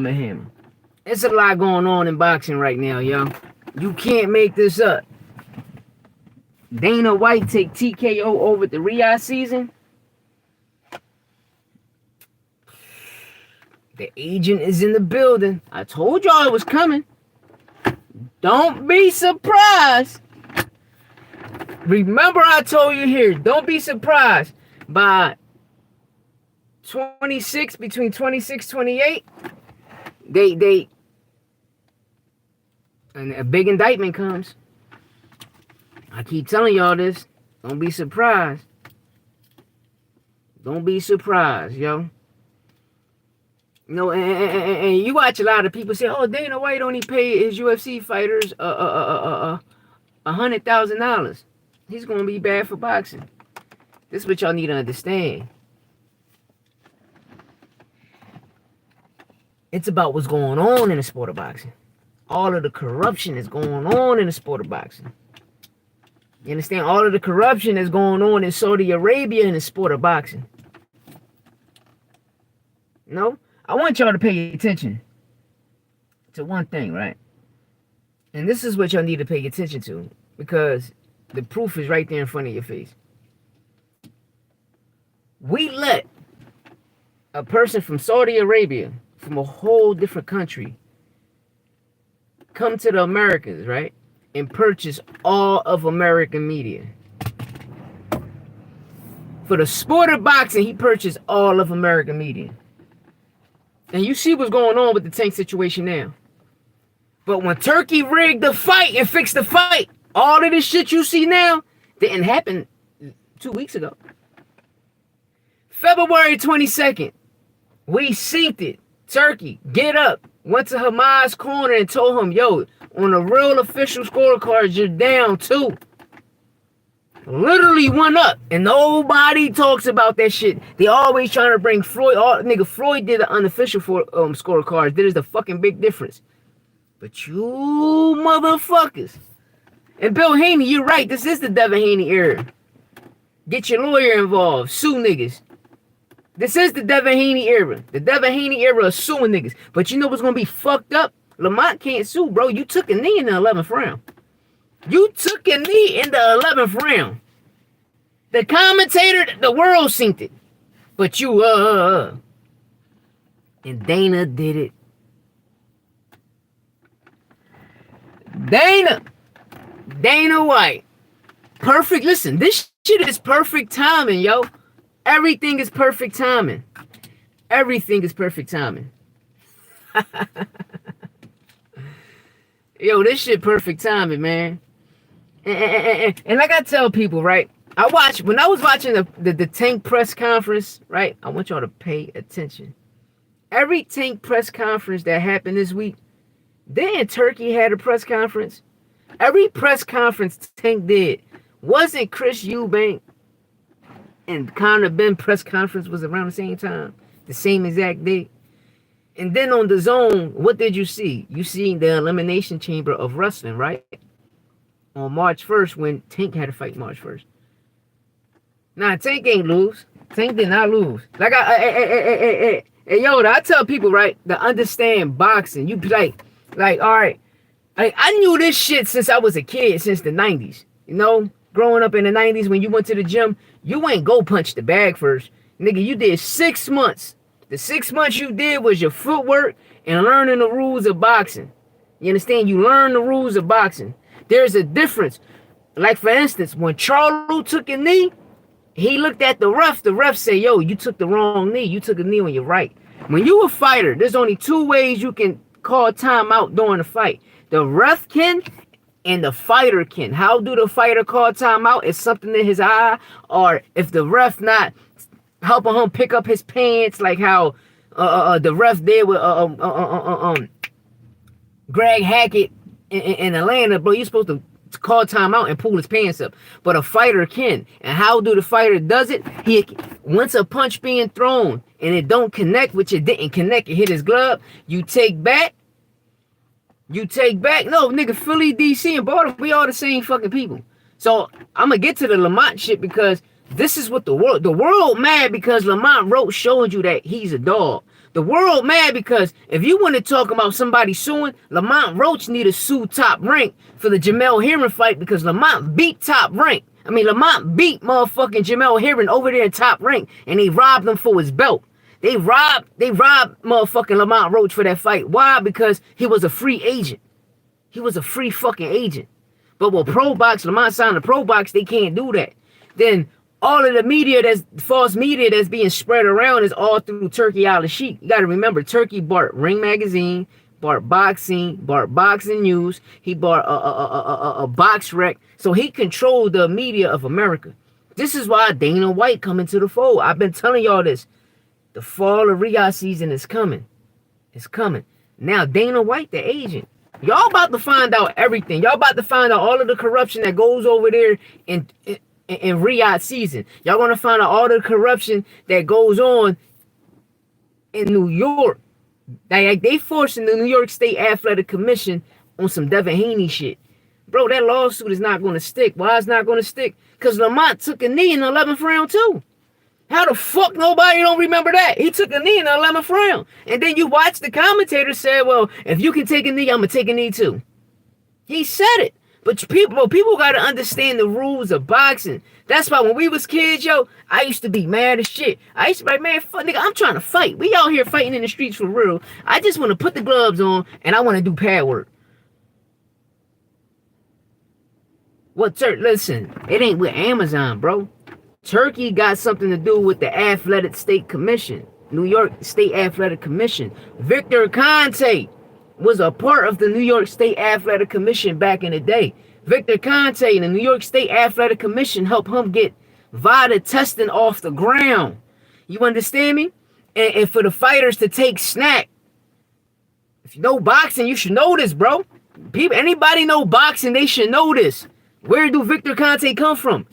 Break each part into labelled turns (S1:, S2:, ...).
S1: him. It's a lot going on in boxing right now, yo. You can't make this up. Dana White take TKO over the Riyadh season. The agent is in the building. I told y'all it was coming. Don't be surprised. Remember I told you here, don't be surprised by 26, between 26, 28, and a big indictment comes. I keep telling y'all this. Don't be surprised. Don't be surprised, yo. You know, and you watch a lot of people say, "Oh, Dana White only paid his UFC fighters $100,000. He's gonna be bad for boxing." This is what y'all need to understand. It's about what's going on in the sport of boxing. All of the corruption that's going on in the sport of boxing. You understand? All of the corruption that's going on in Saudi Arabia in the sport of boxing. No? I want y'all to pay attention to one thing, right? And this is what y'all need to pay attention to, because the proof is right there in front of your face. We let a person from Saudi Arabia, from a whole different country, come to the Americas, right? And purchase all of American media. For the sport of boxing, he purchased all of American media. And you see what's going on with the Tank situation now. But when Turkey rigged the fight and fixed the fight, all of this shit you see now didn't happen 2 weeks ago. February 22nd, we synced it. Turkey, get up. Went to Hamas' corner and told him, yo, on the real official scorecards, you're down 2. Literally 1 up. And nobody talks about that shit. They always trying to bring Floyd. Nigga, Floyd did the unofficial scorecards. There's the fucking big difference. But you motherfuckers. And Bill Haney, you're right. This is the Devin Haney era. Get your lawyer involved. Sue niggas. This is the Devin Haney era. The Devin Haney era of suing niggas. But you know what's going to be fucked up? Lamont can't sue, bro. You took a knee in the 11th round. You took a knee in the 11th round. The commentator, the world synced it. But you, And Dana did it. Dana White. Perfect. Listen, this shit is perfect timing, yo. Everything is perfect timing. Everything is perfect timing. Yo, this shit perfect timing, man. And like I tell people, right? When I was watching the Tank press conference, right? I want y'all to pay attention. Every Tank press conference that happened this week, then Turkey had a press conference. Every press conference Tank did wasn't Chris Eubank and Conor Ben press conference was around the same time, the same exact day. And then on the zone, what did you see? You seen the elimination chamber of wrestling, right? On March 1st, when Tank had to fight March 1st. Nah, Tank ain't lose. Tank did not lose. Like yo, I tell people, right, to understand boxing. You be like, all right, I knew this shit since I was a kid, since the 90s. You know, growing up in the 90s, when you went to the gym, you ain't go punch the bag first. Nigga, you did 6 months. The 6 months you did was your footwork and learning the rules of boxing. You understand? You learn the rules of boxing. There's a difference. Like, for instance, when Charlo took a knee, he looked at the ref. The ref said, yo, you took the wrong knee. You took a knee on your right. When you a fighter, there's only 2 ways you can call timeout during the fight. The ref can and the fighter can. How do the fighter call timeout? It's something in his eye, or if the ref not helping him pick up his pants, like how the ref did with Greg Hackett in Atlanta, bro. You're supposed to call timeout and pull his pants up, but a fighter can. And how do the fighter does it? He, once a punch being thrown and it don't connect, which it didn't connect, it hit his glove, you take back. No, nigga, Philly, DC, and Baltimore, we all the same fucking people. So I'm gonna get to the Lamont shit, because this is what the world mad because Lamont showed you that he's a dog. The world mad because if you want to talk about somebody suing, Lamont Roach need to sue Top Rank for the Jamel Herring fight because Lamont beat Top Rank. I mean, Lamont beat motherfucking Jamel Herring over there in Top Rank, and they robbed him for his belt. They robbed motherfucking Lamont Roach for that fight. Why? Because he was a free agent. He was a free fucking agent. But with Pro Box, Lamont signed the Pro Box, they can't do that. Then all of the media that's false media that's being spread around is all through Turki Al-Sheikh. You got to remember, Turki bought Ring Magazine, bought Boxing News. He bought a Box Rec. So he controlled the media of America. This is why Dana White coming to the fold. I've been telling y'all this. The fall of Riyadh season is coming. It's coming. Now Dana White, the agent. Y'all about to find out everything. Y'all about to find out all of the corruption that goes over there in Riyadh season. Y'all gonna find out all the corruption that goes on in New York. Like they forcing the New York State Athletic Commission on some Devin Haney shit. Bro, that lawsuit is not gonna stick. Why it's not gonna stick? Because Lamont took a knee in the 11th round too. How the fuck nobody don't remember that? He took a knee in the 11th round. And then you watch the commentator say, well, if you can take a knee, I'm going to take a knee too. He said it. But people got to understand the rules of boxing. That's why when we was kids, yo, I used to be mad as shit. I used to be like, man, fuck, nigga, I'm trying to fight. We out here fighting in the streets for real. I just want to put the gloves on and I want to do pad work. Listen, it ain't with Amazon, bro. Turkey got something to do with the Athletic State Commission, New York State Athletic Commission. Victor Conte was a part of the New York State Athletic Commission back in the day. Victor Conte and the New York State Athletic Commission helped him get VADA testing off the ground. You understand me? And for the fighters to take snack. If you know boxing, you should know this, bro. Anybody know boxing, they should know this. Where do Victor Conte come from?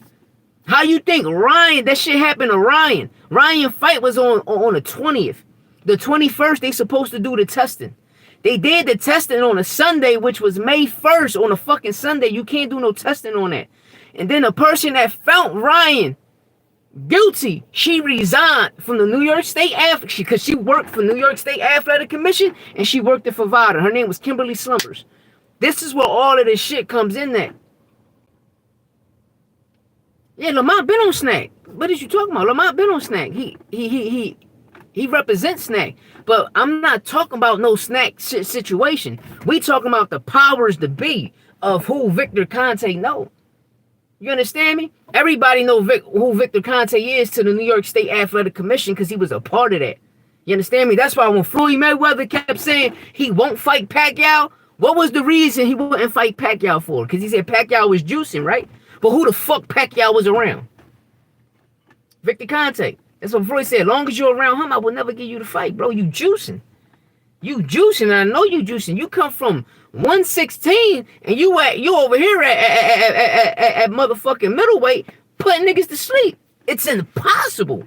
S1: How you think Ryan, that shit happened to Ryan. Ryan fight was on the 20th. The 21st, they supposed to do the testing. They did the testing on a Sunday, which was May 1st on a fucking Sunday. You can't do no testing on that. And then the person that found Ryan guilty, she resigned from the New York State because she worked for New York State Athletic Commission and she worked at VADA. Her name was Kimberly Slumbers. This is where all of this shit comes in at. Yeah, Lamont been on snack. What is you talking about? Lamont been on snack. He represents snack. But I'm not talking about no snack situation. We talking about the powers to be of who Victor Conte know. You understand me? Everybody know who Victor Conte is to the New York State Athletic Commission because he was a part of that. You understand me? That's why when Floyd Mayweather kept saying he won't fight Pacquiao, what was the reason he wouldn't fight Pacquiao for? Because he said Pacquiao was juicing, right? But who the fuck Pacquiao was around? Victor Conte. That's what Floyd said. As long as you're around him, I will never give you the fight, bro. You juicing. You juicing. I know you juicing. You come from 116 and you over here at motherfucking middleweight putting niggas to sleep. It's impossible.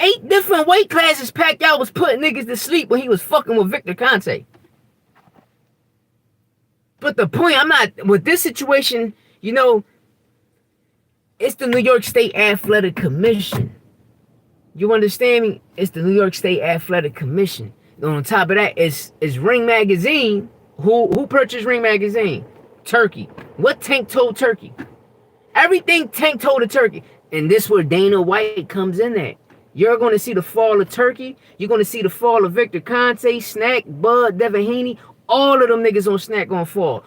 S1: 8 different weight classes Pacquiao was putting niggas to sleep when he was fucking with Victor Conte. But the point, I'm not, with this situation, you know, it's the New York State Athletic Commission. You understand me? It's the New York State Athletic Commission. And on top of that, it's Ring Magazine. Who purchased Ring Magazine? Turkey. What Tank told Turkey? Everything Tank told to Turkey. And this where Dana White comes in at. You're going to see the fall of Turkey. You're going to see the fall of Victor Conte, Snack, Bud, Devin Haney. All of them niggas on Snack gonna fall.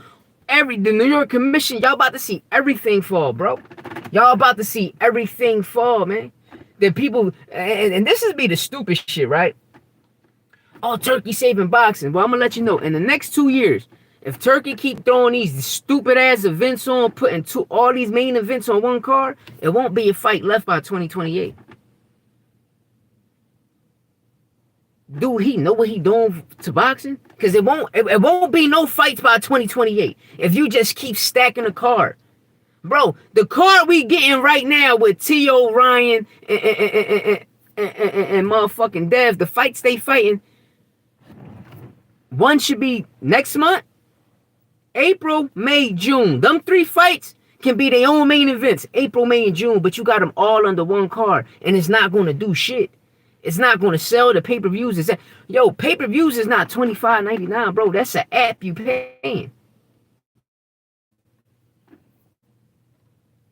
S1: The New York Commission, y'all about to see everything fall, bro. Y'all about to see everything fall, man. The people, and this is be the stupid shit, right? Oh, Turkey saving boxing. Well, I'm gonna let you know, in the next 2 years, if Turkey keep throwing these stupid ass events on, putting all these main events on one card, it won't be a fight left by 2028. Dude, he know what he doing to boxing? Because it won't be no fights by 2028 if you just keep stacking the card. Bro, the card we getting right now with T.O. Ryan and motherfucking Dev, the fights they fighting, one should be next month, April, May, June. Them 3 fights can be their own main events, April, May, and June, but you got them all under one card, and it's not going to do shit. It's not going to sell. The pay-per-views is that. Yo, pay-per-views is not $25.99, bro. That's an app you paying.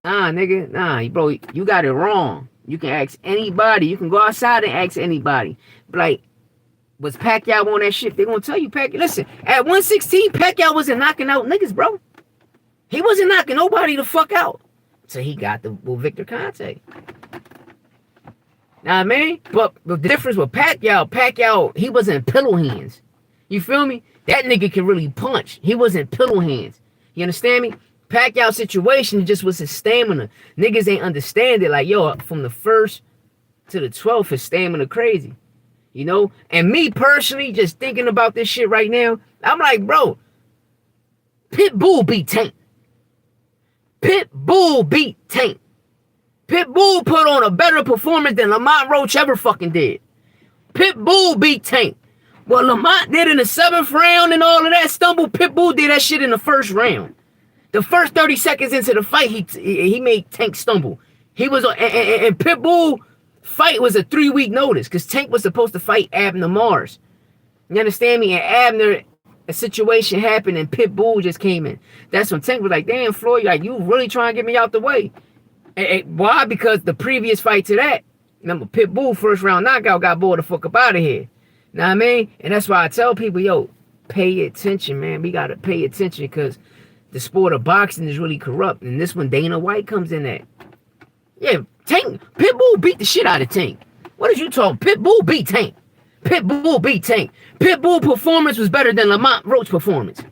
S1: Nah, nigga. Nah, bro, you got it wrong. You can ask anybody. You can go outside and ask anybody. Like, was Pacquiao on that shit? They gonna tell you, Pacquiao. Listen, at 116, Pacquiao wasn't knocking out niggas, bro. He wasn't knocking nobody the fuck out. So he got the Victor Conte. Now, man, but the difference with Pacquiao, he wasn't pillow hands. You feel me? That nigga can really punch. He wasn't pillow hands. You understand me? Pacquiao situation just was his stamina. Niggas ain't understand it. Like, yo, from the 1st to the 12th, his stamina crazy. You know? And me personally, just thinking about this shit right now, I'm like, bro, Pitbull beat Tank. Pitbull beat Tank. Pitbull put on a better performance than Lamont Roach ever fucking did. Pitbull beat Tank. What Lamont did in the 7th round and all of that stumble, Pitbull did that shit in the 1st round. The first 30 seconds into the fight, he made Tank stumble. He was and Pitbull fight was a 3-week notice because Tank was supposed to fight Abner Mars. You understand me? And Abner, a situation happened and Pitbull just came in. That's when Tank was like, damn, Floyd, like, you really trying to get me out the way. And why? Because the previous fight to that, remember, Pitbull 1st round knockout got bored the fuck up out of here. Know what I mean? And that's why I tell people, yo, pay attention, man. We got to pay attention because the sport of boxing is really corrupt. And this one Dana White comes in at. Yeah, Tank, Pitbull beat the shit out of Tank. What are you talking? Pitbull beat Tank. Pitbull beat Tank. Pitbull performance was better than Lamont Roach performance.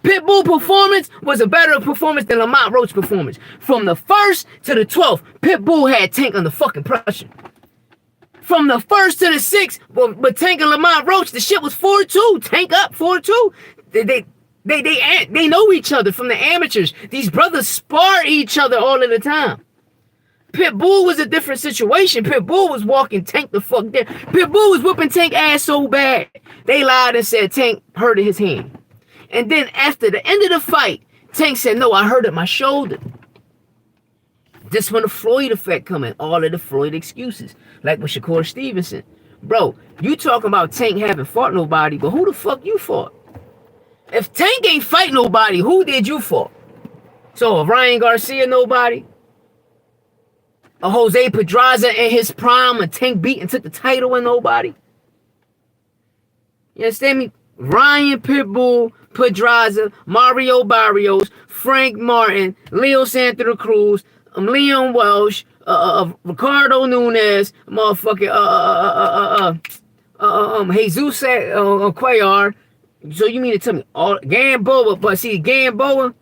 S1: Pitbull performance was a better performance than Lamont Roach performance. From the 1st to the 12th, Pitbull had Tank under fucking pressure. From the 1st to the 6th, but Tank and Lamont Roach, the shit was 4-2. Tank up 4-2. They know each other from the amateurs. These brothers spar each other all of the time. Pitbull was a different situation. Pitbull was walking Tank the fuck down. Pitbull was whooping Tank ass so bad. They lied and said Tank hurted his hand. And then after the end of the fight, Tank said, no, I hurt at my shoulder. This when the Floyd effect come in. All of the Floyd excuses. Like with Shakur Stevenson. Bro, you talking about Tank haven't fought nobody, but who the fuck you fought? If Tank ain't fight nobody, who did you fight? So Ryan Garcia, nobody? A Jose Pedraza in his prime, a Tank beat and took the title and nobody? You understand me? Ryan Pitbull, Pedraza, Mario Barrios, Frank Martin, Leo Santa Cruz, Leon Welsh, Ricardo Nunes, motherfucking Jesus Cuellar. So you mean to tell me all Gamboa? But see, Gamboa.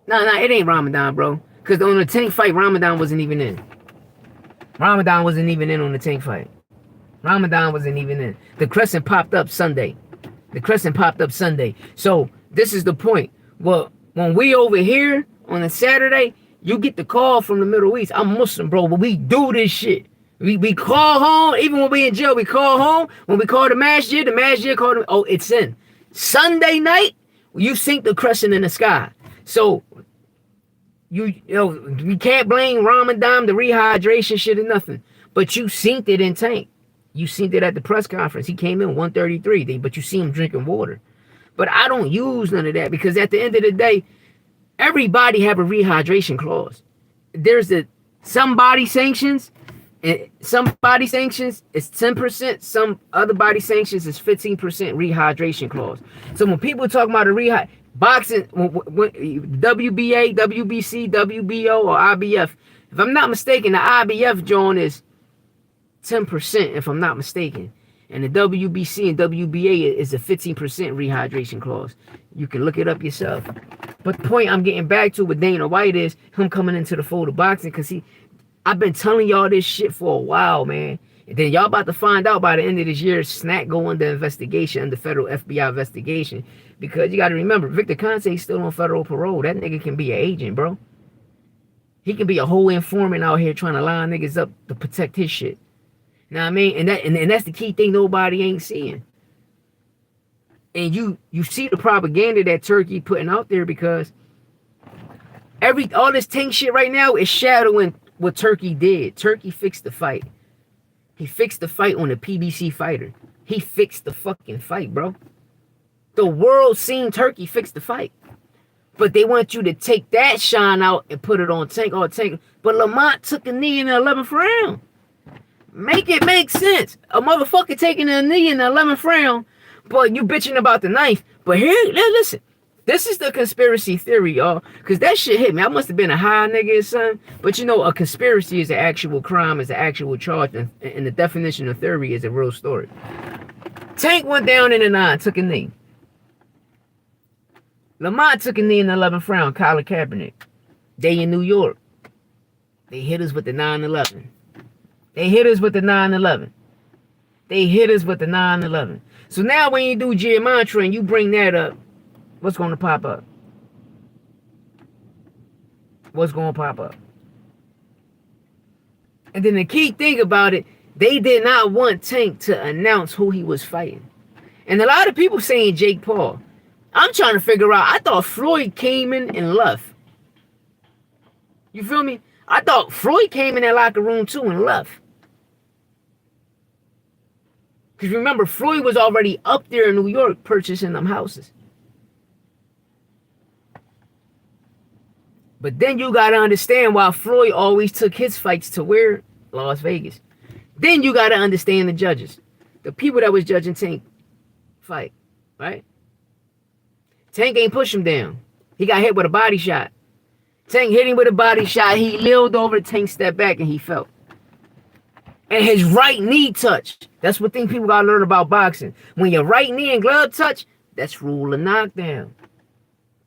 S1: Nah, it ain't Ramadan, bro. Because on the Tank fight, Ramadan wasn't even in. Ramadan wasn't even in on the Tank fight. Ramadan wasn't even in. The Crescent popped up Sunday. So this is the point. Well, when we over here on a Saturday, you get the call from the Middle East. I'm Muslim, bro, but we do this shit. We call home, even when we in jail, we call home. When we call the masjid called them, oh, it's in. Sunday night, you sink the crescent in the sky. So, you know, we can't blame Ramadan, the rehydration shit or nothing. But you synced it in Tank. You seen it at the press conference. He came in 133, but you see him drinking water. But I don't use none of that because at the end of the day, everybody have a rehydration clause. There's some body sanctions. Some body sanctions is 10%. Some other body sanctions is 15% rehydration clause. So when people talk about a boxing, WBA, WBC, WBO, or IBF, if I'm not mistaken, the IBF joint is 10%, if I'm not mistaken. And the WBC and WBA is a 15% rehydration clause. You can look it up yourself. But the point I'm getting back to with Dana White is him coming into the fold of boxing because I've been telling y'all this shit for a while, man. And then y'all about to find out by the end of this year, Snack go under investigation, under federal FBI investigation. Because you got to remember, Victor Conte is still on federal parole. That nigga can be an agent, bro. He can be a whole informant out here trying to line niggas up to protect his shit. You know what I mean? And that's the key thing nobody ain't seeing. And you see the propaganda that Turkey putting out there because all this Tank shit right now is shadowing what Turkey did. Turkey fixed the fight. He fixed the fight on the PBC fighter. He fixed the fucking fight, bro. The world seen Turkey fix the fight. But they want you to take that shine out and put it on Tank. But Lamont took a knee in the 11th round. Make it make sense. A motherfucker taking a knee in the 11th round, but you bitching about the knife. But here, listen. This is the conspiracy theory, y'all. Because that shit hit me. I must have been a high nigga or something. But you know, a conspiracy is an actual crime, is an actual charge. And the definition of theory is a real story. Tank went down in the 9, took a knee. Lamont took a knee in the 11th round, Colin Kaepernick. They in New York. They hit us with the 9-11. They hit us with the 9-11. They hit us with the 9-11. So now when you do geometry and you bring that up, what's going to pop up? What's going to pop up? And then the key thing about it, they did not want Tank to announce who he was fighting. And a lot of people saying Jake Paul. I'm trying to figure out, I thought Floyd came in and left. You feel me? I thought Floyd came in that locker room too and left. Because remember, Floyd was already up there in New York purchasing them houses. But then you got to understand why Floyd always took his fights to where? Las Vegas. Then you got to understand the judges. The people that was judging Tank fight, right? Tank ain't push him down. He got hit with a body shot. Tank hit him with a body shot. He leeled over. Tank stepped back and he fell. And his right knee touched. That's what thing people got to learn about boxing. When your right knee and glove touch, that's rule of knockdown.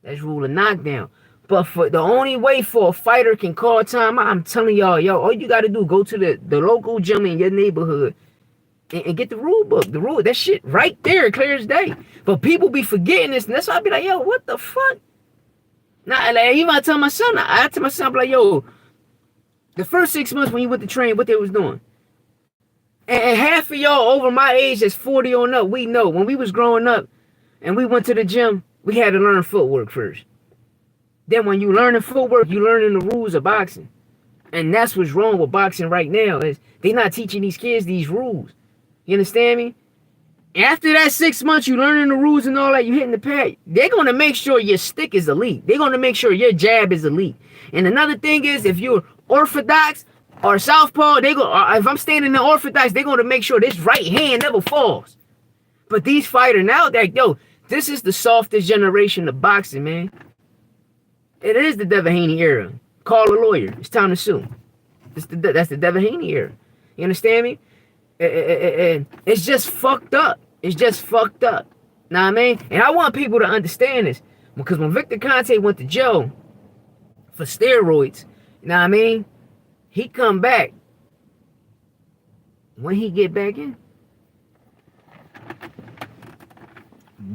S1: That's rule of knockdown. But for the only way for a fighter can call time out, I'm telling y'all, yo, all you got to do, go to the local gym in your neighborhood and get the rule book. The rule, that shit right there, clear as day. But people be forgetting this, and that's why I be like, yo, what the fuck? Now, like, even I tell my son, I tell my son, like, yo, the first 6 months when you went to train, what they was doing. And half of y'all over my age that's 40 on up, we know when we was growing up and we went to the gym, we had to learn footwork first. Then when you learning footwork, you learning the rules of boxing. And that's what's wrong with boxing right now, is they not teaching these kids these rules. You understand me? After that 6 months, you learning the rules and all that, you hitting the pad, they're going to make sure your stick is elite. They're going to make sure your jab is elite. And another thing is, if you're orthodox or southpaw, if I'm standing in orthodox, they're going to make sure this right hand never falls. But these fighters now, this is the softest generation of boxing, man. It is the Devin Haney era. Call a lawyer. It's time to sue. That's the Devin Haney era. You understand me? It's just fucked up. It's just fucked up. Know what I mean? And I want people to understand this. Because when Victor Conte went to jail for steroids, you know what I mean? He come back. When he get back in?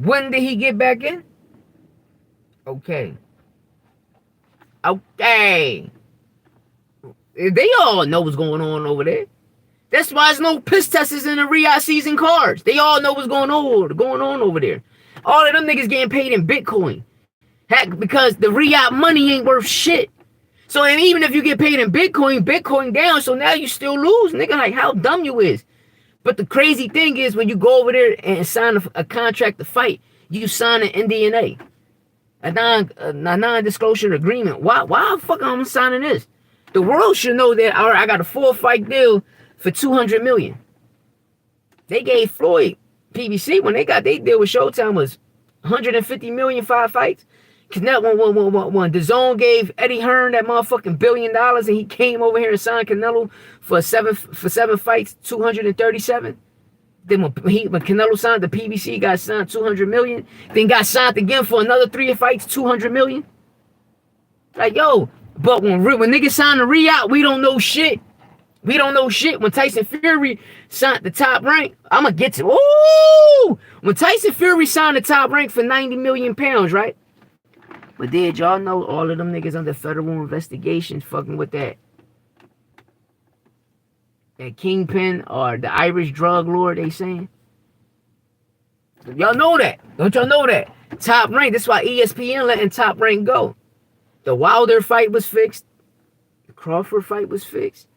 S1: When did he get back in? Okay. Okay. They all know what's going on over there. That's why there's no piss testers in the Riyadh season cards. They all know what's going on over there. All of them niggas getting paid in Bitcoin. Heck, because the Riyadh money ain't worth shit. So and even if you get paid in Bitcoin down, so now you still lose. Nigga, like how dumb you is. But the crazy thing is when you go over there and sign a contract to fight, you sign an NDA. A non-disclosure agreement. Why the fuck am I signing this? The world should know that, all right, I got a 4-fight deal for $200 million. They gave Floyd, PBC, when they got their deal with Showtime was $150 million, 5 fights. Cause that when the Zone gave Eddie Hearn that motherfucking $1 billion and he came over here and signed Canelo for seven fights, 237. Then when Canelo signed, the PBC got signed $200 million. Then got signed again for another 3 fights, $200 million. Like, yo, but when niggas signed the Riyadh, we don't know shit. We don't know shit. When Tyson Fury signed the top rank, I'm going to get to, ooh! When Tyson Fury signed the top rank for 90 million pounds, right? But did y'all know all of them niggas under federal investigation fucking with that kingpin or the Irish drug lord they saying? Y'all know that. Don't y'all know that? Top rank. That's why ESPN letting Top Rank go. The Wilder fight was fixed. Crawford fight was fixed.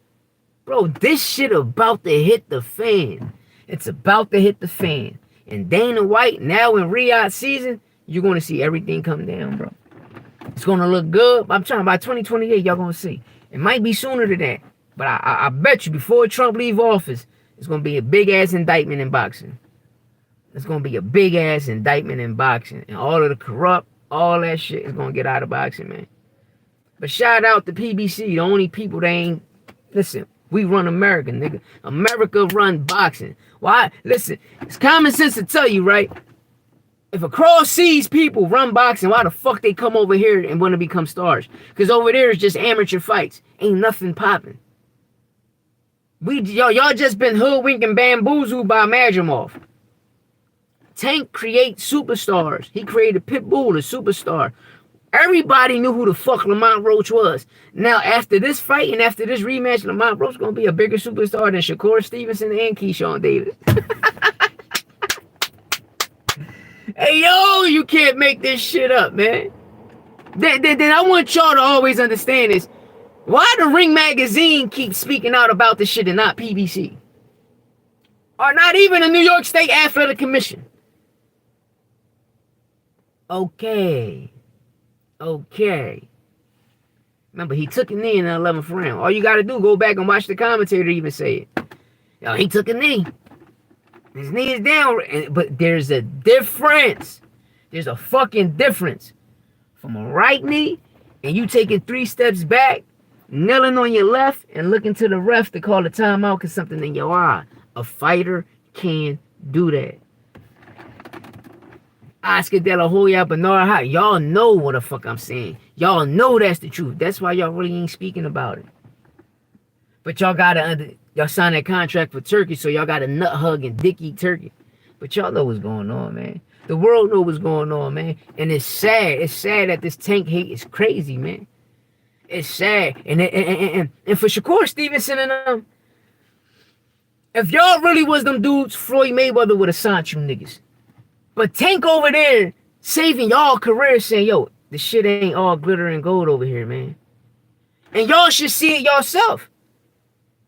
S1: Bro, this shit about to hit the fan. It's about to hit the fan. And Dana White, now in Riyadh season, you're going to see everything come down, bro. It's going to look good. I'm trying by 2028, y'all going to see. It might be sooner than that. But I bet you before Trump leave office, it's going to be a big-ass indictment in boxing. It's going to be a big-ass indictment in boxing. And all of the corrupt, all that shit is going to get out of boxing, man. But shout out to PBC, the only people that ain't... Listen, we run America, nigga. America run boxing. Why? Listen, it's common sense to tell you, right? If across seas people run boxing, why the fuck they come over here and want to become stars? Because over there is just amateur fights. Ain't nothing popping. Y'all just been hoodwinked and bamboozled by Majimov. Tank creates superstars. He created Pitbull, the superstar. Everybody knew who the fuck Lamont Roach was. Now, after this fight and after this rematch, Lamont Roach going to be a bigger superstar than Shakur Stevenson and Keyshawn Davis. Hey, yo, you can't make this shit up, man. Then I want y'all to always understand this. Why the Ring Magazine keeps speaking out about this shit and not PBC? Or not even the New York State Athletic Commission? Okay. Remember, he took a knee in the 11th round. All you got to do, go back and watch the commentator to even say it. Yo, he took a knee. His knee is down. But there's a difference. There's a fucking difference. From a right knee, and you taking 3 steps back, kneeling on your left, and looking to the ref to call a timeout because something in your eye. A fighter can do that. Oscar De La Hoya, Bernard Hart, y'all know what the fuck I'm saying. Y'all know that's the truth. That's why y'all really ain't speaking about it. But y'all y'all signed that contract for Turkey, so y'all got a nut hug and dick eat Turkey. But y'all know what's going on, man. The world know what's going on, man. And it's sad. It's sad that this Tank hate is crazy, man. It's sad. And for Shakur Stevenson and them, if y'all really was them dudes, Floyd Mayweather would have signed you niggas. But Tank over there saving y'all career saying, yo, the shit ain't all glitter and gold over here, man. And y'all should see it yourself.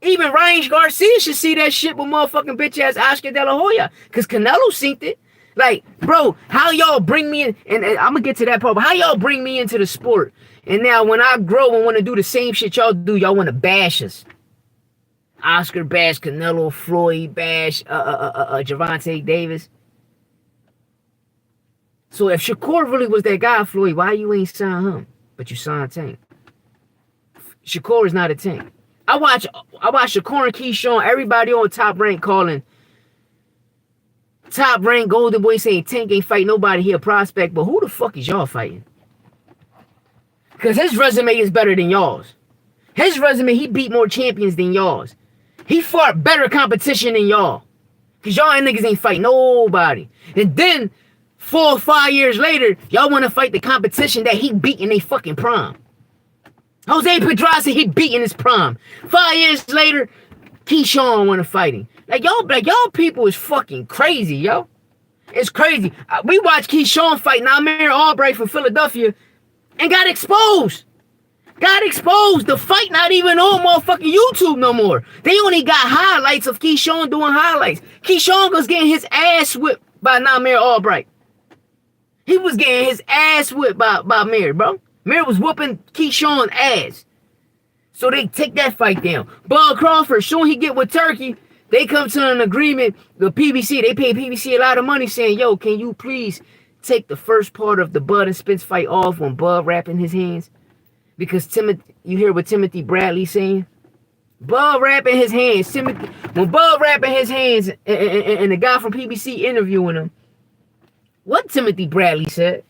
S1: Even Ryan Garcia should see that shit with motherfucking bitch ass Oscar De La Hoya. Because Canelo seen it. Like, bro, how y'all bring me in, and I'm going to get to that part, but how y'all bring me into the sport? And now when I grow and want to do the same shit y'all do, y'all want to bash us. Oscar bash, Canelo, Floyd bash, Gervonta Davis. So if Shakur really was that guy, Floyd, why you ain't signed him? But you signed Tank. Shakur is not a Tank. I watch Shakur and Keyshawn, everybody on Top Rank calling Top Rank Golden Boy saying Tank ain't fight nobody here, prospect, but who the fuck is y'all fighting? Because his resume is better than y'all's. His resume, he beat more champions than y'all's. He fought better competition than y'all. Because y'all niggas ain't fight nobody. And then 4 or 5 years later, y'all want to fight the competition that he beat in their fucking prime. Jose Pedraza, he beat in his prime. 5 years later, Keyshawn want to fight him. Like y'all people is fucking crazy, yo. It's crazy. We watched Keyshawn fight Namir Albright from Philadelphia and got exposed. The fight not even on motherfucking YouTube no more. They only got highlights of Keyshawn doing highlights. Keyshawn was getting his ass whipped by Namir Albright. He was getting his ass whipped by Mir, bro. Mir was whooping Keyshawn's ass. So they take that fight down. Bud Crawford, soon he get with Turkey, they come to an agreement. The PBC, they pay PBC a lot of money saying, yo, can you please take the first part of the Bud and Spence fight off when Bud wrapping his hands? Because you hear what Timothy Bradley saying? Bud wrapping his hands. When Bud wrapping his hands and the guy from PBC interviewing him, what Timothy Bradley said?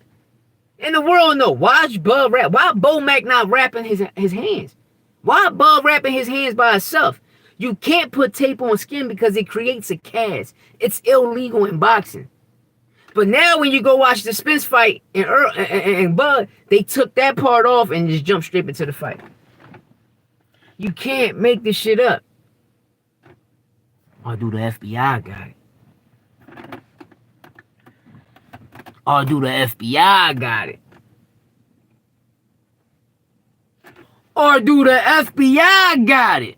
S1: And the world know. Why Bud rap? Why Bo Mac not wrapping his hands? Why Bud wrapping his hands by himself? You can't put tape on skin because it creates a cast. It's illegal in boxing. But now when you go watch the Spence fight and Bud, they took that part off and just jumped straight into the fight. You can't make this shit up. Or do the FBI got it? Or do the FBI got it?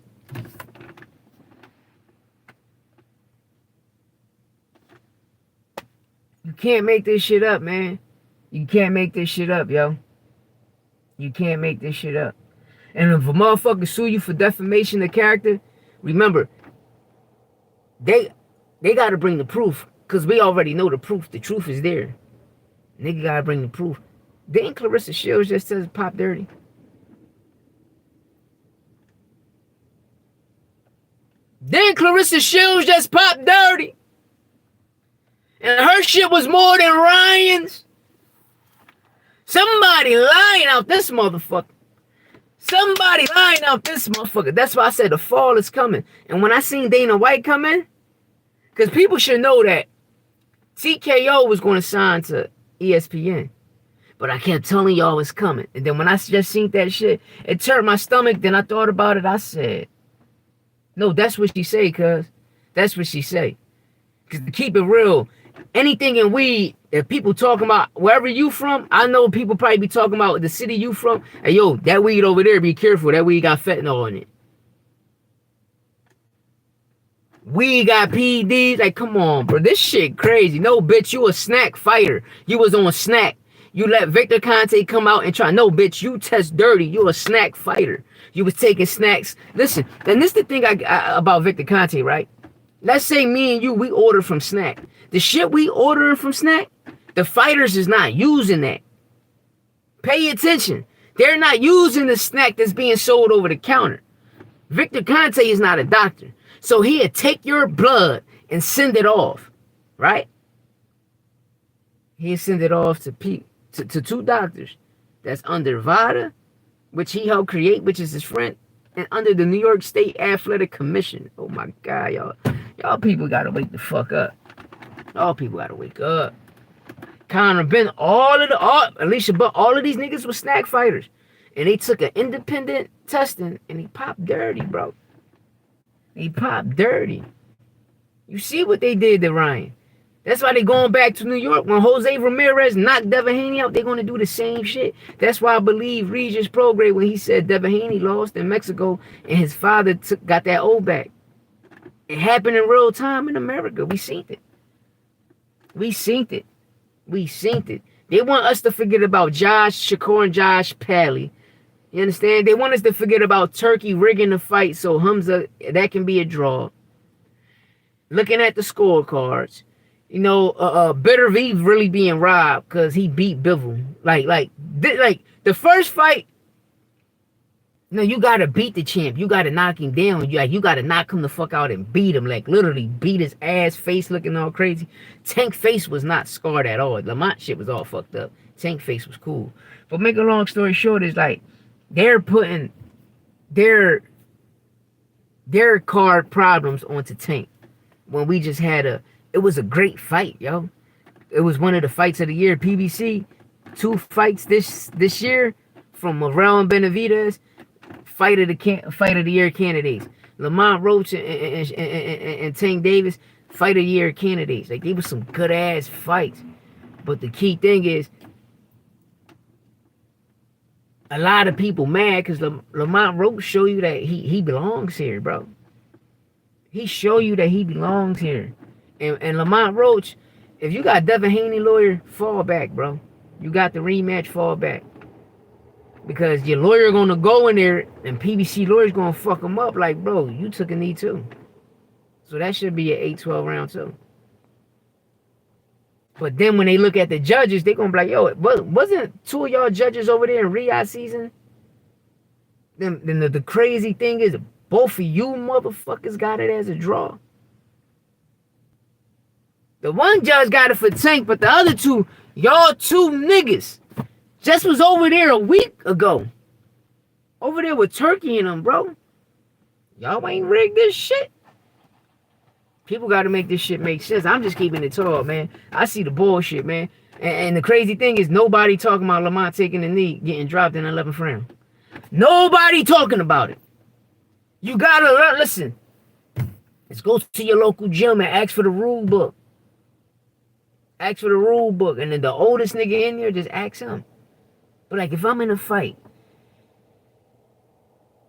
S1: You can't make this shit up, man. You can't make this shit up, yo. You can't make this shit up. And if a motherfucker sue you for defamation of character, remember, they gotta bring the proof. Cause we already know the proof. The truth is there. Nigga gotta bring the proof. Didn't Clarissa Shields just says Pop dirty? Didn't Clarissa Shields just pop dirty? And her shit was more than Ryan's. Somebody lying out this motherfucker. Somebody lying out this motherfucker. That's why I said the fall is coming. And when I seen Dana White come in, because people should know that TKO was going to sign to ESPN. But I kept telling y'all it's coming. And then when I just seen that shit, it turned my stomach. Then I thought about it. I said, no, that's what she say, cuz. That's what she say. Because to keep it real, anything in weed that people talking about, wherever you from, I know people probably be talking about the city you from. Hey, yo, that weed over there, be careful. That weed got fentanyl in it. We got PDs. Like, come on, bro. This shit crazy. No, bitch, you a snack fighter. You was on snack. You let Victor Conte come out and try. No, bitch, you test dirty. You a snack fighter. You was taking snacks. Listen, and this the thing about Victor Conte, right? Let's say me and you, we order from Snack. The shit we ordering from Snack, the fighters is not using that. Pay attention. They're not using the snack that's being sold over the counter. Victor Conte is not a doctor. So he'll take your blood and send it off, right? He'll send it off to two doctors that's under VADA, which he helped create, which is his friend, and under the New York State Athletic Commission. Oh my God, y'all. Y'all people gotta wake the fuck up. Y'all people gotta wake up. Conor Ben, Alicia Buck, all of these niggas were snack fighters. And they took an independent testing and he popped dirty, bro. He popped dirty. You see what they did to Ryan. That's why they going back to New York. When Jose Ramirez knocked Devin Haney out, they're going to do the same shit. That's why I believe Regis Prograis when he said Devin Haney lost in Mexico and his father got that O back. It happened in real time in America. We seen it. We seen it. We seen it. They want us to forget about Josh Shakur and Josh Pally. You understand? They want us to forget about Turkey rigging the fight so Hamza, that can be a draw. Looking at the scorecards. You know, Bitter V really being robbed because he beat Bivol. Like the first fight, no, you gotta beat the champ. You gotta knock him down. You gotta knock him the fuck out and beat him. Like literally beat his ass, face looking all crazy. Tank face was not scarred at all. Lamont shit was all fucked up. Tank face was cool. But make a long story short, is like they're putting their card problems onto Tank when we just had it was a great fight, yo. It was one of the fights of the year. PBC, 2 fights this year from Morel and Benavidez. Fight of the year candidates. Lamont Roach and Tank Davis, fight of the year candidates. Like they were some good ass fights. But the key thing is, a lot of people mad because Lamont Roach show you that he belongs here, bro. He show you that he belongs here. And Lamont Roach, if you got Devin Haney lawyer, fall back, bro. You got the rematch, fall back. Because your lawyer gonna go in there and PBC lawyer's gonna fuck him up. Like, bro, you took a knee too. So that should be an 8-12 round too. But then when they look at the judges, they gonna be like, yo, wasn't 2 of y'all judges over there in Riyadh season? Then the crazy thing is, both of you motherfuckers got it as a draw. The one judge got it for Tank, but the other 2, y'all 2 niggas, just was over there a week ago. Over there with Turkey and them, bro. Y'all ain't rigged this shit. People got to make this shit make sense. I'm just keeping it tall, man. I see the bullshit, man. And the crazy thing is nobody talking about Lamont taking the knee, getting dropped in the 11th round. Nobody talking about it. You got to listen. Let's go to your local gym and ask for the rule book. Ask for the rule book. And then the oldest nigga in there, just ask him. But like if I'm in a fight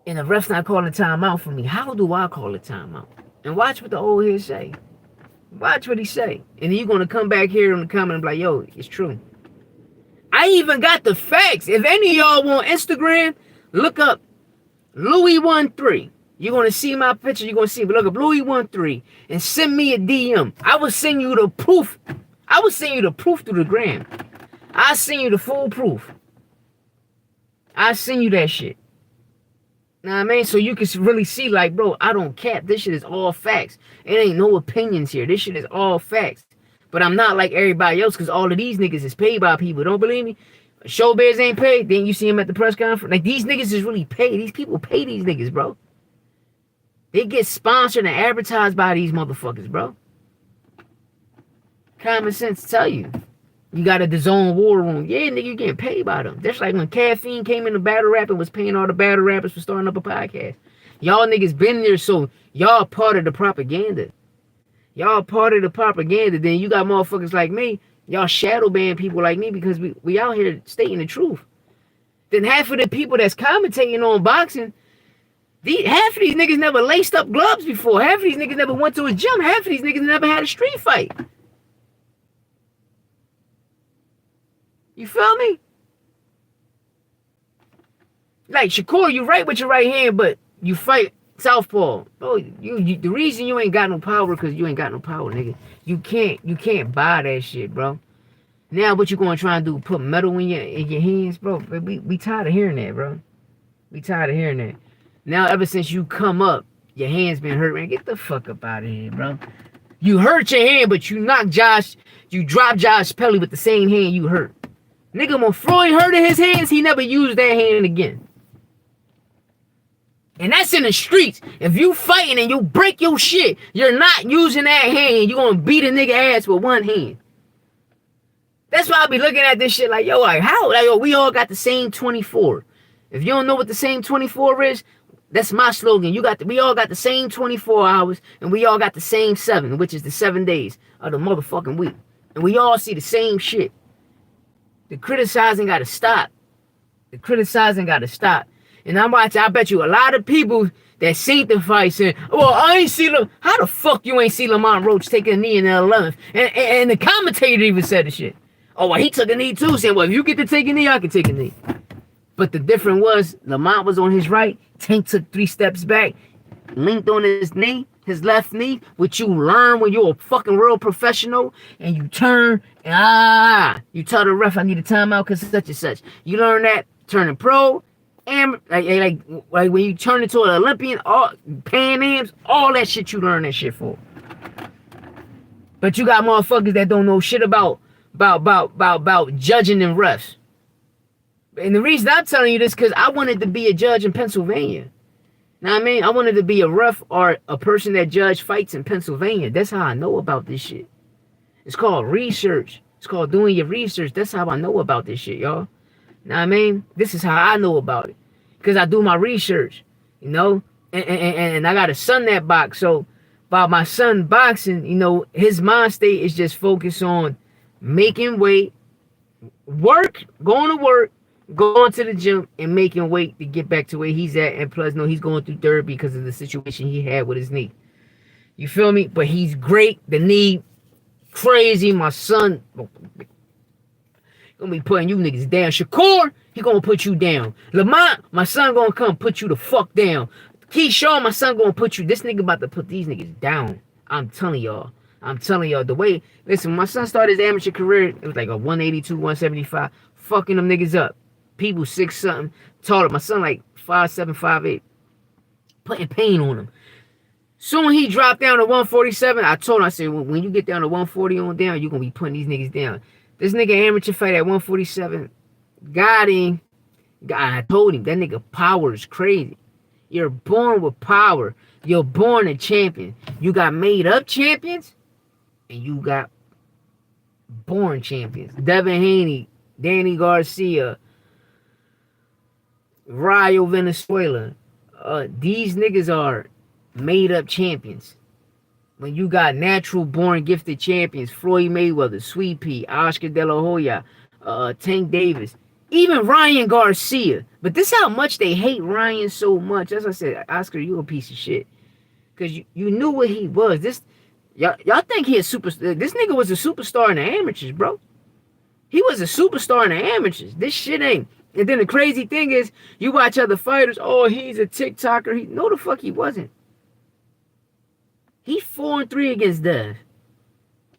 S1: And the ref's not calling timeout for me. How do I call a timeout? And watch what the old head say. Watch what he say. And then you're going to come back here in the comment and be like, yo, it's true. I even got the facts. If any of y'all want Instagram, look up Louis13. You're going to see my picture. You're going to see, but look up Louis13 and send me a DM. I will send you the proof. I will send you the proof through the gram. I'll send you the full proof. I'll send you that shit. Know what I mean? So you can really see, like, bro, I don't cap. This shit is all facts. It ain't no opinions here. This shit is all facts. But I'm not like everybody else because all of these niggas is paid by people. Don't believe me? Showbiz ain't paid. Then you see him at the press conference. Like, these niggas is really paid. These people pay these niggas, bro. They get sponsored and advertised by these motherfuckers, bro. Common sense tell you. You got a DAZN war room. Yeah, nigga, you getting paid by them. That's like when Caffeine came into battle rap and was paying all the battle rappers for starting up a podcast. Y'all niggas been there, so y'all part of the propaganda. Y'all part of the propaganda. Then you got motherfuckers like me. Y'all shadow ban people like me because we out here stating the truth. Then half of the people that's commentating on boxing, half of these niggas never laced up gloves before. Half of these niggas never went to a gym. Half of these niggas never had a street fight. You feel me? Like, Shakur, you right with your right hand, but you fight southpaw. Bro, the reason you ain't got no power because you ain't got no power, nigga. You can't buy that shit, bro. Now what you gonna try and do? Put metal in your hands, bro? We tired of hearing that, bro. We tired of hearing that. Now ever since you come up, your hand's been hurt, man. Get the fuck up out of here, bro. You hurt your hand, but you drop Josh Pelly with the same hand you hurt. Nigga, when Floyd hurted his hands, he never used that hand again. And that's in the streets. If you fighting and you break your shit, you're not using that hand. You're going to beat a nigga ass with one hand. That's why I be looking at this shit like, yo, like, how? Like, yo, we all got the same 24. If you don't know what the same 24 is, that's my slogan. We all got the same 24 hours, and we all got the same 7, which is the 7 days of the motherfucking week. And we all see the same shit. The criticizing got to stop. The criticizing got to stop. And I bet you a lot of people that seen the fight saying, well, I ain't see how the fuck you ain't see Lamont Roach take a knee in the 11th? And the commentator even said the shit. Oh, well, he took a knee too, saying, well, if you get to take a knee, I can take a knee. But the difference was, Lamont was on his right, Tank took 3 steps back, linked on his knee, his left knee, which you learn when you're a fucking real professional, and you turn, and you tell the ref, I need a timeout because such and such. You learn that turning pro, and like when you turn into an Olympian, all Pan Ams, all that shit you learn that shit for. But you got motherfuckers that don't know shit about judging and refs. And the reason I'm telling you this because I wanted to be a judge in Pennsylvania. Know what I mean? I wanted to be a ref or a person that judge fights in Pennsylvania. That's how I know about this shit. It's called research. It's called doing your research. That's how I know about this shit, y'all. Know what I mean? This is how I know about it. Because I do my research, you know? And I got a son that box. So by my son boxing, you know, his mind state is just focused on making weight, going to work, going to the gym and making weight to get back to where he's at. And plus, no, he's going through therapy because of the situation he had with his knee. You feel me? But he's great. The knee, crazy. My son gonna be putting you niggas down. Shakur, he gonna put you down. Lamont, my son gonna come put you the fuck down. Keyshawn, my son gonna put you. This nigga about to put these niggas down. I'm telling y'all. The way, listen, when my son started his amateur career, it was like a 182, 175, fucking them niggas up. People 6 something taller. My son like 5'7", 5'8", putting pain on him. Soon he dropped down to 147. I told him, I said, when you get down to 140 on down, you're gonna be putting these niggas down. This nigga amateur fight at 147, got him. I told him, that nigga power is crazy. You're born with power. You're born a champion. You got made up champions, and you got born champions. Devin Haney, Danny Garcia, Rayo Venezuela. These niggas are made up champions. When you got natural born gifted champions, Floyd Mayweather, Sweet Pea, Oscar De La Hoya, Tank Davis, Even Ryan Garcia. But this how much they hate Ryan so much. As I said, Oscar, you a piece of shit. Because you knew what he was. Y'all think he a superstar. This nigga was a superstar in the amateurs, bro. He was a superstar in the amateurs. This shit ain't. And then the crazy thing is, you watch other fighters, oh, he's a TikToker. No, the fuck he wasn't. He 4-3 against Dev.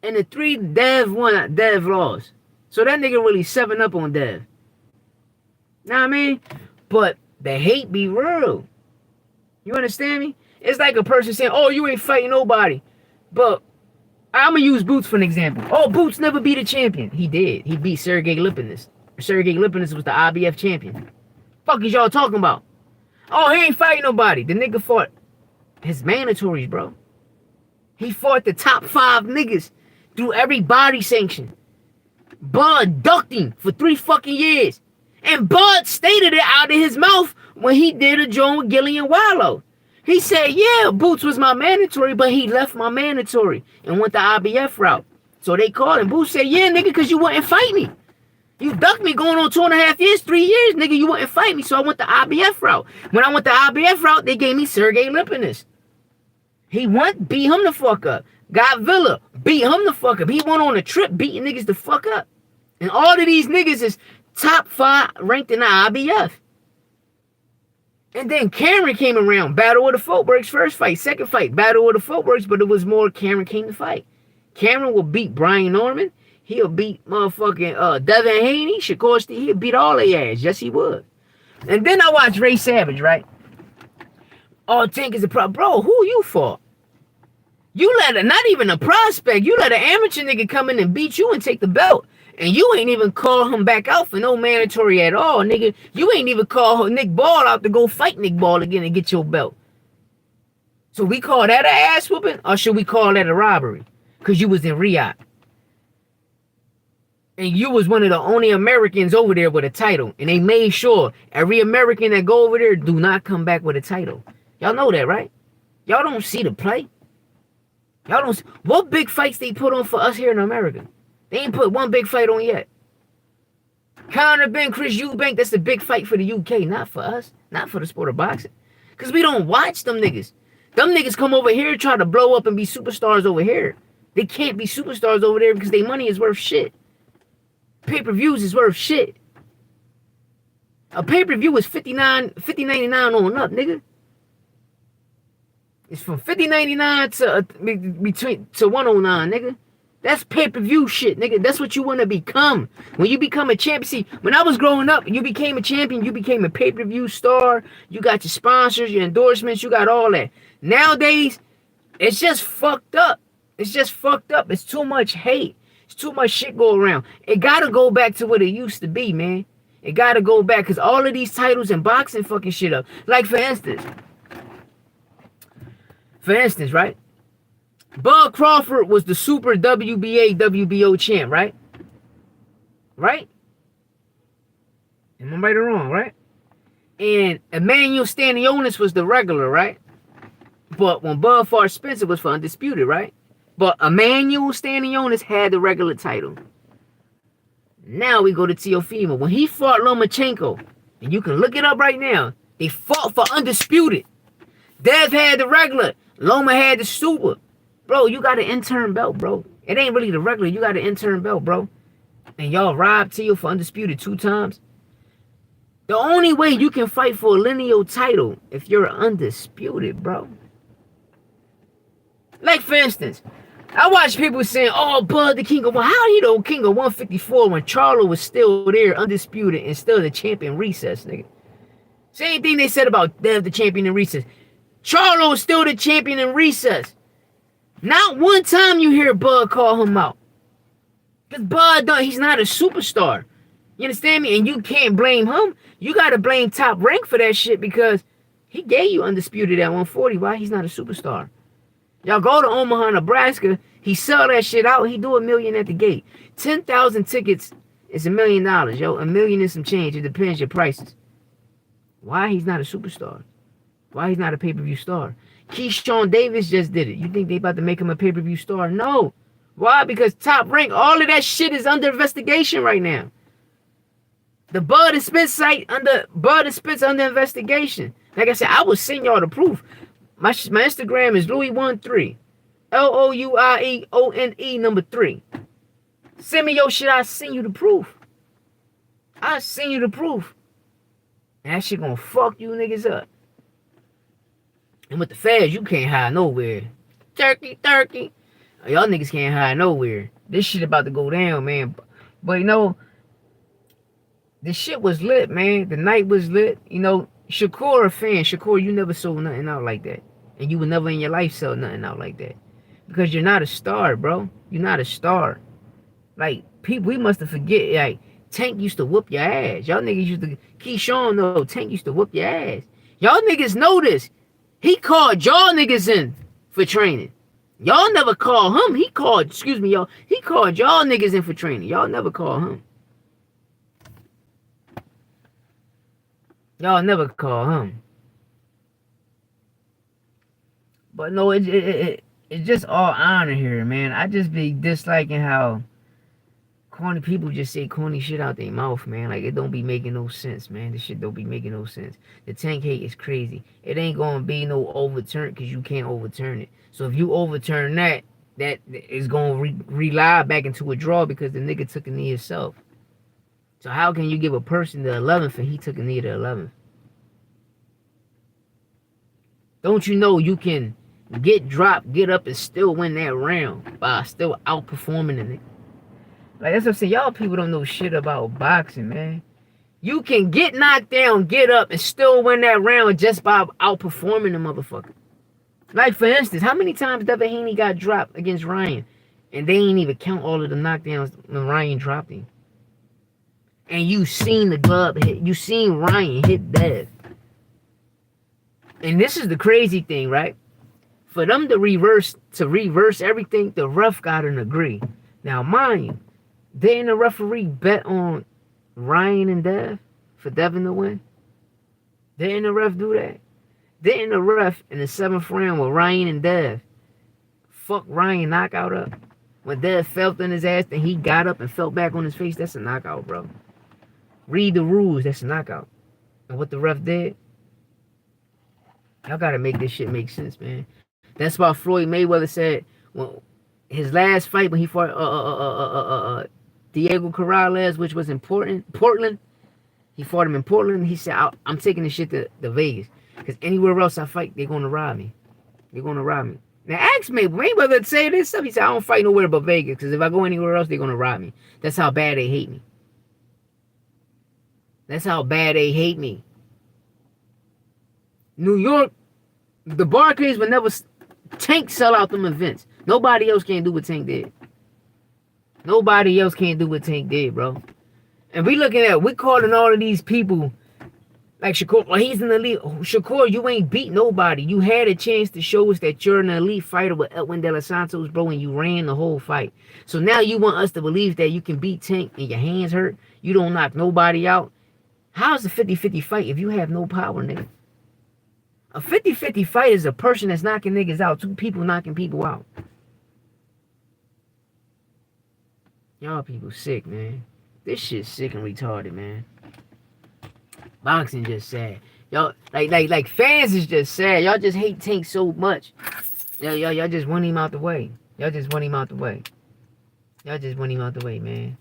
S1: And the 3 Dev won, Dev lost. So that nigga really 7-up on Dev. Know what I mean? But the hate be real. You understand me? It's like a person saying, oh, you ain't fighting nobody. But I'm going to use Boots for an example. Oh, Boots never beat a champion. He did. He beat Sergey Lipinets. Sergey Lipinets was the IBF champion. Fuck is y'all talking about? Oh, he ain't fighting nobody. The nigga fought his mandatories, bro. He fought the top 5 niggas through every body sanction. Bud ducked him for 3 fucking years. And Bud stated it out of his mouth when he did a joint with Gillian Wallow. He said, yeah, Boots was my mandatory, but he left my mandatory and went the IBF route. So they called him. Boots said, yeah, nigga, because you wouldn't fight me. You ducked me going on 2.5 years, 3 years, nigga. You wouldn't fight me, so I went the IBF route. When I went the IBF route, they gave me Sergey Lipinets. He went, beat him the fuck up. Got Villa, beat him the fuck up. He went on a trip beating niggas the fuck up. And all of these niggas is top 5 ranked in the IBF. And then Cameron came around. Battle of the Footworks first fight. Second fight, Battle of the Footworks, but it was more Cameron came to fight. Cameron will beat Brian Norman. He'll beat motherfucking Devin Haney, Shakur Steele. He'll beat all their ass. Yes, he would. And then I watched Ray Savage, right? Oh, Tank is a pro. Bro, who you for? You let not even a prospect, you let an amateur nigga come in and beat you and take the belt. And you ain't even call him back out for no mandatory at all, nigga. You ain't even call Nick Ball out to go fight Nick Ball again and get your belt. So we call that an ass whooping? Or should we call that a robbery? Because you was in Riyadh. And you was one of the only Americans over there with a title. And they made sure every American that go over there do not come back with a title. Y'all know that, right? Y'all don't see the play. Y'all don't see. What big fights they put on for us here in America? They ain't put one big fight on yet. Conor Ben, Chris Eubank, that's the big fight for the UK. Not for us. Not for the sport of boxing. Because we don't watch them niggas. Them niggas come over here try to blow up and be superstars over here. They can't be superstars over there because their money is worth shit. Pay-per-views is worth shit. A pay-per-view is $50.99 on up, nigga. It's from $50.99 to $109, nigga. That's pay-per-view shit, nigga. That's what you want to become. When you become a champion. See, when I was growing up, you became a champion. You became a pay-per-view star. You got your sponsors, your endorsements. You got all that. Nowadays, it's just fucked up. It's just fucked up. It's too much hate. It's too much shit go around. It got to go back to what it used to be, man. It got to go back because all of these titles and boxing fucking shit up. Like, for instance, right? Bud Crawford was the super WBA, WBO champ, right? Right? Am I right or wrong, right? And Emmanuel Stanionis was the regular, right? But when Bud fought Spencer was for undisputed, right? But Emmanuel Stanionis had the regular title. Now we go to Teofimo. When he fought Lomachenko, and you can look it up right now, they fought for undisputed. Dev had the regular. Loma had the super. Bro, you got an intern belt, bro. It ain't really the regular. You got an intern belt, bro. And y'all robbed Teo for undisputed 2 times. The only way you can fight for a lineal title if you're undisputed, bro. Like, for instance, I watch people saying, oh, Bud, the king of... Well, how you know king of 154 when Charlo was still there, undisputed, and still the champion recess, nigga? Same thing they said about Dev, the champion in recess. Charlo is still the champion in recess. Not one time you hear Bud call him out. Because Bud, he's not a superstar. You understand me? And you can't blame him. You got to blame Top Rank for that shit because he gave you undisputed at 140. Why? He's not a superstar. Y'all go to Omaha, Nebraska. He sell that shit out. He do $1 million at the gate. 10,000 tickets is $1 million, yo. $1 million and some change. It depends your prices. Why he's not a superstar? Why he's not a pay-per-view star? Keyshawn Davis just did it. You think they about to make him a pay-per-view star? No. Why? Because Top Rank, all of that shit is under investigation right now. The Bud and Spence site under Bud and Spence under investigation. Like I said, I will send y'all the proof. My Instagram is Louis13. LOUIEONE number 3. Send me your shit, I'll send you the proof. I'll send you the proof. And that shit gonna fuck you niggas up. And with the feds, you can't hide nowhere. Turkey. Y'all niggas can't hide nowhere. This shit about to go down, man. But you know, the shit was lit, man. The night was lit. You know, Shakur a fan. Shakur, you never sold nothing out like that. And you would never in your life sell nothing out like that. Because you're not a star, bro. You're not a star. Like, people, we must have forget, like, Tank used to whoop your ass. Y'all niggas used to, Keyshawn, though, Tank used to whoop your ass. Y'all niggas know this. He called y'all niggas in for training. Y'all never called him. He called, excuse me, y'all. He called y'all niggas in for training. Y'all never called him. Y'all never call him. But no, it's just all honor here, man. I just be disliking how corny people just say corny shit out their mouth, man. Like, it don't be making no sense, man. This shit don't be making no sense. The Tank hate is crazy. It ain't gonna be no overturn because you can't overturn it. So if you overturn that, that is gonna rely back into a draw because the nigga took a knee himself. So how can you give a person the 11th and he took a knee the 11th? Don't you know you can get dropped, get up, and still win that round by still outperforming the nigga? Like, that's what I'm saying. Y'all people don't know shit about boxing, man. You can get knocked down, get up, and still win that round just by outperforming the motherfucker. Like, for instance, how many times Devin Haney got dropped against Ryan? And they ain't even count all of the knockdowns when Ryan dropped him. And you seen the glove hit. You seen Ryan hit Dev. And this is the crazy thing, right? For them to reverse everything, the ref got an agree. Now, mind you, didn't the referee bet on Ryan and Dev for Devin to win? Didn't the ref do that? Didn't the ref in the 7th round with Ryan and Dev fuck Ryan knockout up? When Dev felt in his ass and he got up and fell back on his face, that's a knockout, bro. Read the rules, that's a knockout. And what the ref did, y'all gotta make this shit make sense, man. That's why Floyd Mayweather said, well, his last fight when he fought Diego Corrales, which was in Portland, he fought him in Portland. He said, I'm taking this shit to Vegas. Because anywhere else I fight, they're going to rob me. They're going to rob me. Now, ask Mayweather to say this stuff. He said, I don't fight nowhere but Vegas. Because if I go anywhere else, they're going to rob me. That's how bad they hate me. That's how bad they hate me. New York, the Barclays would never... Tank sell out them events. Nobody else can do what Tank did. Nobody else can do what Tank did, bro. And we calling all of these people like Shakur. Well, he's an elite. Shakur, you ain't beat nobody. You had a chance to show us that you're an elite fighter with Edwin De Los Santos, bro, and you ran the whole fight. So now you want us to believe that you can beat Tank and your hands hurt? You don't knock nobody out? How's a 50-50 fight if you have no power, nigga? A 50-50 fight is a person that's knocking niggas out. Two people knocking people out. Y'all people sick, man. This shit's sick and retarded, man. Boxing just sad. Y'all, like fans is just sad. Y'all just hate Tank so much. Y'all just want him out the way. Y'all just want him out the way. Y'all just want him out the way, man.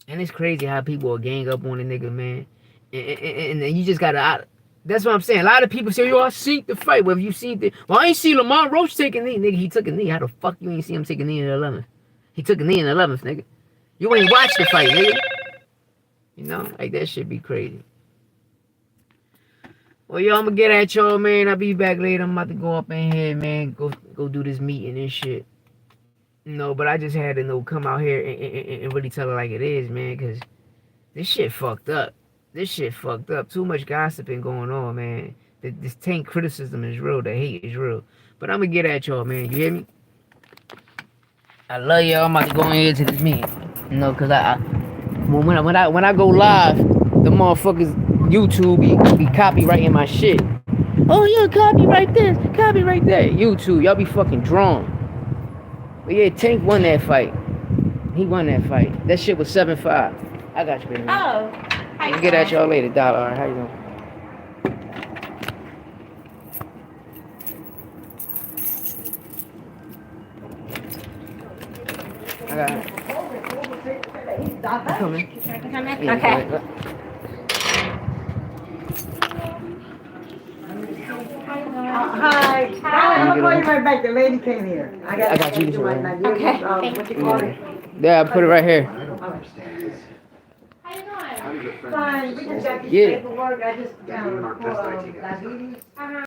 S1: And it's crazy how people will gang up on a nigga, man. And you just gotta... That's what I'm saying. A lot of people say, yo, I seen the fight. Well, if you seen the... Well, I ain't see Lamar Roach take a knee. Nigga, he took a knee. How the fuck you ain't see him take a knee in the 11th? He took a knee in the 11th, nigga. You ain't watched the fight, nigga. You know? Like, that shit be crazy. Well, yo, I'm gonna get at y'all, man. I'll be back later. I'm about to go up in here, man. Go do this meeting and shit. No, but I just had to come out here and really tell it like it is, man. Because this shit fucked up. This shit fucked up. Too much gossiping going on, man. This Tank criticism is real. The hate is real. But I'm gonna get at y'all, man. You hear me? I love y'all. I'm about to go in here to this meeting. You know, cause when I go live, the motherfuckers YouTube be copyrighting my shit. Oh, yeah, copyright this, copyright that. YouTube, y'all be fucking drawn. But yeah, Tank won that fight. He won that fight. That shit was 7-5. I got you, baby.
S2: Oh. How you
S1: I'll get at
S2: doing?
S1: y'all later, dollar. All right, how you doing? I got it. I'm coming.
S2: Coming?
S1: Yeah,
S2: Okay.
S1: go ahead.
S3: Hi. I'm gonna call you right back. The lady came here.
S1: I got you.
S3: do my
S2: Okay.
S3: what you call it?
S1: Yeah, I put it right here.
S2: How you doing?
S3: Fine. We just got this
S1: Yeah.
S3: paperwork. I just diabetes.